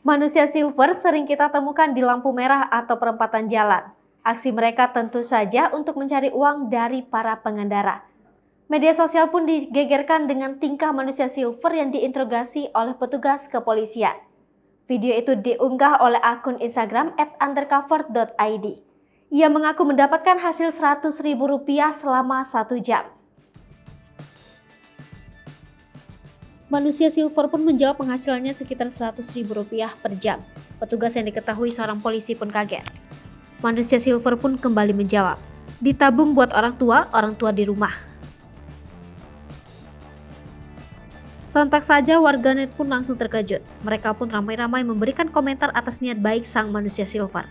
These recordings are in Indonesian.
Manusia silver sering kita temukan di lampu merah atau perempatan jalan. Aksi mereka tentu saja untuk mencari uang dari para pengendara. Media sosial pun digegerkan dengan tingkah manusia silver yang diinterogasi oleh petugas kepolisian. Video itu diunggah oleh akun Instagram @undercover.id. Ia mengaku mendapatkan hasil Rp100.000 selama 1 jam. Manusia silver pun menjawab penghasilannya sekitar Rp100.000 per jam. Petugas yang diketahui seorang polisi pun kaget. Manusia silver pun kembali menjawab, ditabung buat orang tua di rumah. Sontak saja warganet pun langsung terkejut. Mereka pun ramai-ramai memberikan komentar atas niat baik sang manusia silver.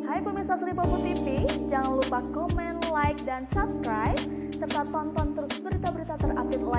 Hai pemirsa Sri Popo TV, jangan lupa komen, like, dan subscribe, serta tonton terus berita-berita terupdate lainnya.